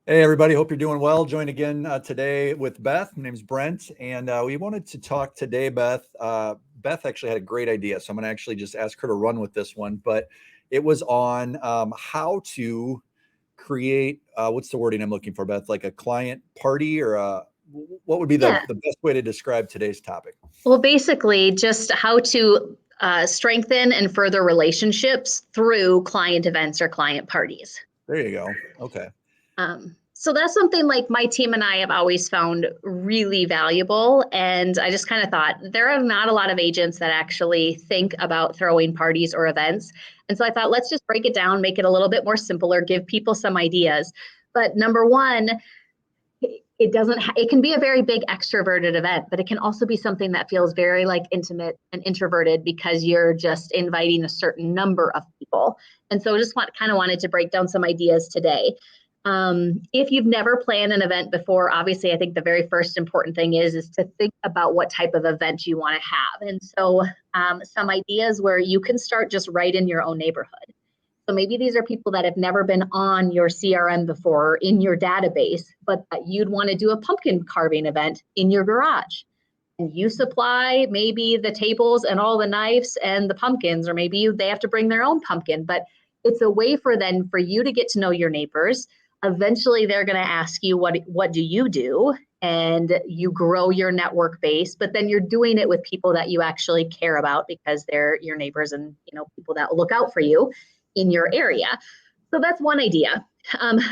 Hey, everybody. Hope you're doing well. Joined again today with Beth. My name's Brent, and we wanted to talk today, Beth. Beth actually had a great idea, so I'm going to actually just ask her to run with this one. But it was on how to create what's the wording I'm looking for, Beth? Like a client party or what would be Yeah. the best way to describe today's topic? Well, basically, just how to strengthen and further relationships through client events or client parties. There you go. Okay. So that's something like my team and I have always found really valuable. And I just kind of thought there are not a lot of agents that actually think about throwing parties or events. And so I thought, let's just break it down, make it a little bit more simpler, give people some ideas. But number one, it can be a very big extroverted event, but it can also be something that feels very like intimate and introverted because you're just inviting a certain number of people. And so just kind of wanted to break down some ideas today. If you've never planned an event before, obviously I think the very first important thing is to think about what type of event you want to have. And so some ideas where you can start just right in your own neighborhood. So maybe these are people that have never been on your CRM before or in your database, but that you'd want to do a pumpkin carving event in your garage. And you supply maybe the tables and all the knives and the pumpkins, or maybe they have to bring their own pumpkin. But it's a way for you to get to know your neighbors. Eventually, they're going to ask you, what do you do? And you grow your network base, but then you're doing it with people that you actually care about because they're your neighbors and people that look out for you in your area. So that's one idea.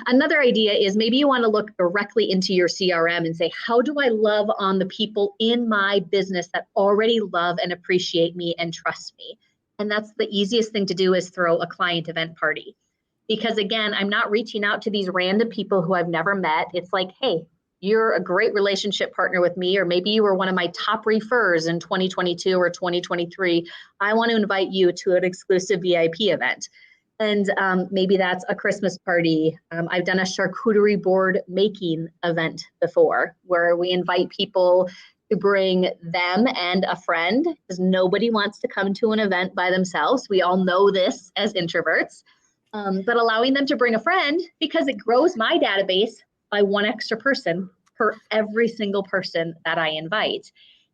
Another idea is maybe you want to look directly into your CRM and say, how do I love on the people in my business that already love and appreciate me and trust me? And that's the easiest thing to do is throw a client event party. Because again, I'm not reaching out to these random people who I've never met. It's like, hey, you're a great relationship partner with me, or maybe you were one of my top refers in 2022 or 2023. I want to invite you to an exclusive VIP event. And maybe that's a Christmas party. I've done a charcuterie board making event before where we invite people to bring them and a friend because nobody wants to come to an event by themselves. We all know this as introverts, but allowing them to bring a friend because it grows my database by one extra person per every single person that I invite.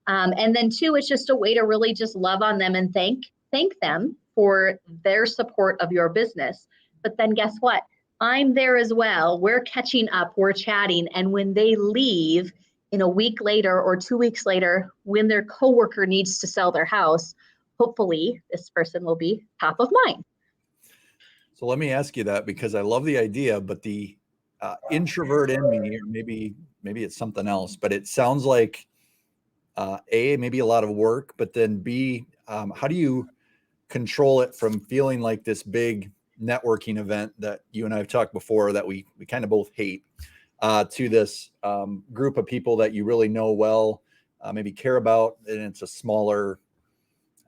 And then two, it's just a way to really just love on them and thank them for their support of your business. But then guess what? I'm there as well. We're catching up, we're chatting. And when they leave in a week later or 2 weeks later, when their coworker needs to sell their house, hopefully this person will be top of mind. So let me ask you that because I love the idea, but the introvert in me, or maybe it's something else, but it sounds like A, maybe a lot of work, but then B, how do you control it from feeling like this big networking event that you and I have talked before that we kind of both hate, to this group of people that you really know well, maybe care about, and it's a smaller,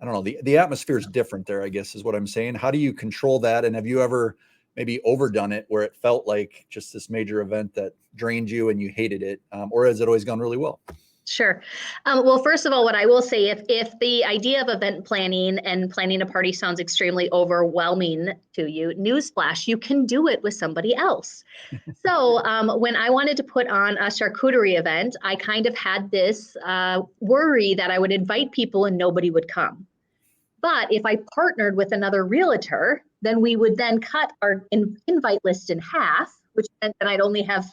I don't know, the atmosphere is different there, I guess is what I'm saying. How do you control that? And have you ever maybe overdone it where it felt like just this major event that drained you and you hated it? Or has it always gone really well? Sure. Well, first of all, what I will say, if the idea of event planning and planning a party sounds extremely overwhelming to you, newsflash, you can do it with somebody else. So when I wanted to put on a charcuterie event, I kind of had this worry that I would invite people and nobody would come. But if I partnered with another realtor, then we would then cut our invite list in half, which meant that I'd only have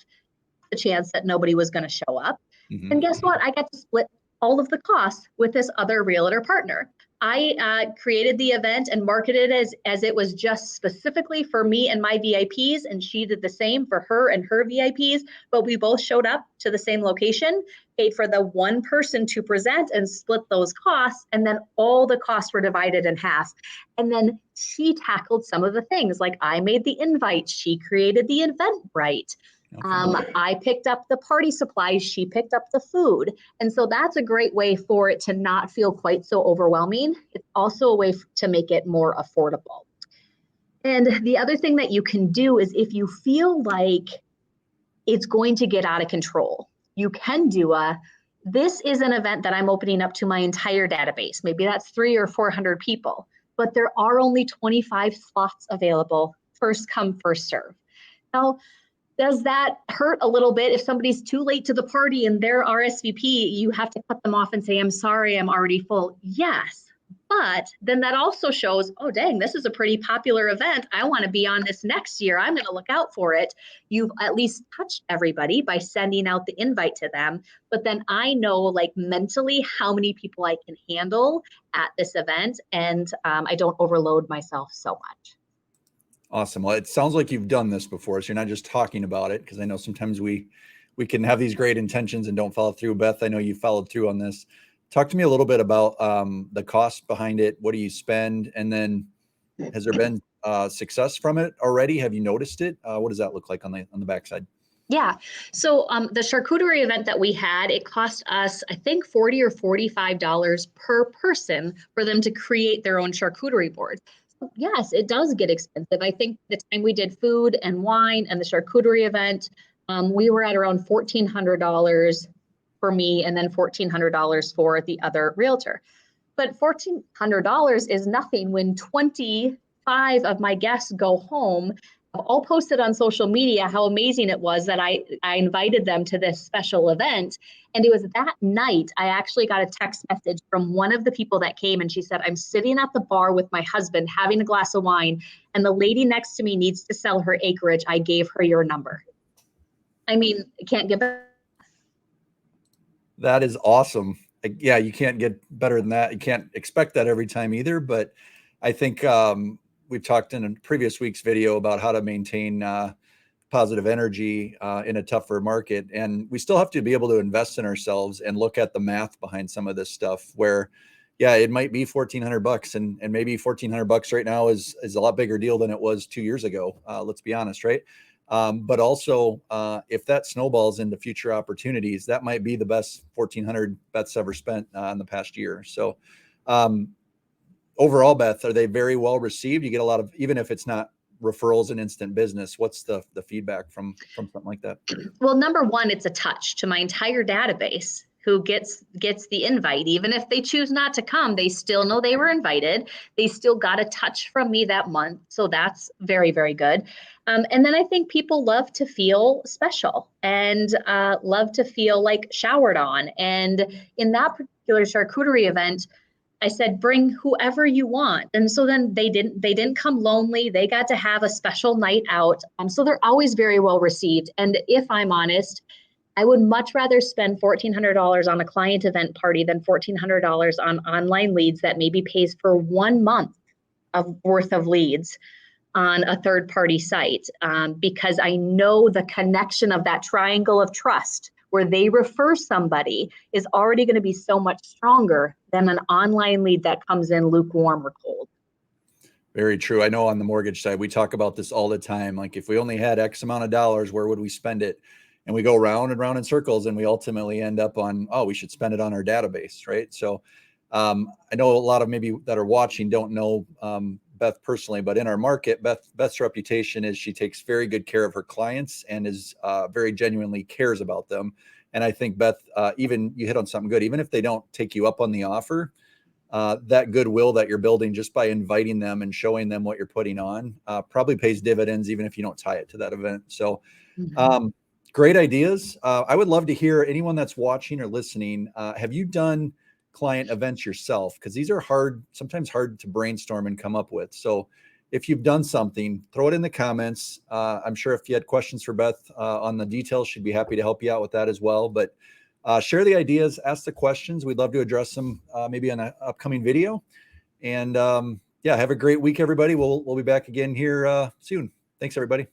the chance that nobody was going to show up. And Mm-hmm. guess what? I got to split all of the costs with this other realtor partner. I created the event and marketed it as it was just specifically for me and my VIPs, and she did the same for her and her VIPs. But we both showed up to the same location, paid for the one person to present, and split those costs. And then all the costs were divided in half. And then she tackled some of the things, like I made the invite, she created the Eventbrite. Okay. I picked up the party supplies, she picked up the food. And so that's a great way for it to not feel quite so overwhelming. It's also a way to make it more affordable. And the other thing that you can do is if you feel like it's going to get out of control, you can do this is an event that I'm opening up to my entire database. Maybe that's 300 or 400 people, but there are only 25 slots available. First come, first serve. Now, does that hurt a little bit if somebody's too late to the party and they're RSVP? You have to cut them off and say, I'm sorry, I'm already full. Yes. But then that also shows, oh, dang, this is a pretty popular event. I want to be on this next year. I'm going to look out for it. You've at least touched everybody by sending out the invite to them. But then I know, like, mentally how many people I can handle at this event, and I don't overload myself so much. Awesome. Well, it sounds like you've done this before, so you're not just talking about it, because I know sometimes we can have these great intentions and don't follow through. Beth, I know you followed through on this. Talk to me a little bit about the cost behind it. What do you spend? And then has there been success from it already? Have you noticed it? What does that look like on the backside? Yeah. So the charcuterie event that we had, it cost us, I think, $40 or $45 per person for them to create their own charcuterie board. So yes, it does get expensive. I think the time we did food and wine and the charcuterie event, we were at around $1,400 for me, and then $1,400 for the other realtor. But $1,400 is nothing when 25 of my guests go home. I've all posted on social media how amazing it was that I invited them to this special event. And it was that night I actually got a text message from one of the people that came, and she said, I'm sitting at the bar with my husband having a glass of wine, and the lady next to me needs to sell her acreage. I gave her your number. I mean, I can't get better. That is awesome. Yeah, you can't get better than that. You can't expect that every time either. But I think we've talked in a previous week's video about how to maintain positive energy in a tougher market. And we still have to be able to invest in ourselves and look at the math behind some of this stuff where, yeah, it might be $1,400 and maybe $1,400 right now is a lot bigger deal than it was 2 years ago. Let's be honest, right? But also, if that snowballs into future opportunities, that might be the best $1,400 Beth's ever spent in the past year. So overall, Beth, are they very well received? You get a lot of, even if it's not referrals and instant business, what's the feedback from something like that? Well, number one, it's a touch to my entire database who gets the invite. Even if they choose not to come, they still know they were invited. They still got a touch from me that month. So that's very, very good. And then I think people love to feel special and love to feel like showered on. And in that particular charcuterie event, I said, bring whoever you want. And so then they didn't come lonely. They got to have a special night out. So they're always very well received. And if I'm honest, I would much rather spend $1,400 on a client event party than $1,400 on online leads that maybe pays for 1 month of worth of leads on a third-party site, because I know the connection of that triangle of trust where they refer somebody is already going to be so much stronger than an online lead that comes in lukewarm or cold. Very true. I know on the mortgage side, we talk about this all the time. Like, if we only had X amount of dollars, where would we spend it? And we go round and round in circles, and we ultimately end up on, oh, we should spend it on our database, right? So I know a lot of maybe that are watching don't know Beth personally, but in our market, Beth's reputation is she takes very good care of her clients and is very genuinely cares about them. And I think, Beth, even you hit on something good. Even if they don't take you up on the offer, that goodwill that you're building just by inviting them and showing them what you're putting on probably pays dividends, even if you don't tie it to that event. So great ideas. I would love to hear anyone that's watching or listening. Have you done client events yourself? Because these are sometimes hard to brainstorm and come up with. So if you've done something, throw it in the comments. I'm sure if you had questions for Beth on the details, she'd be happy to help you out with that as well. But share the ideas, ask the questions. We'd love to address them maybe on an upcoming video. And yeah, have a great week, everybody. We'll be back again here soon. Thanks, everybody.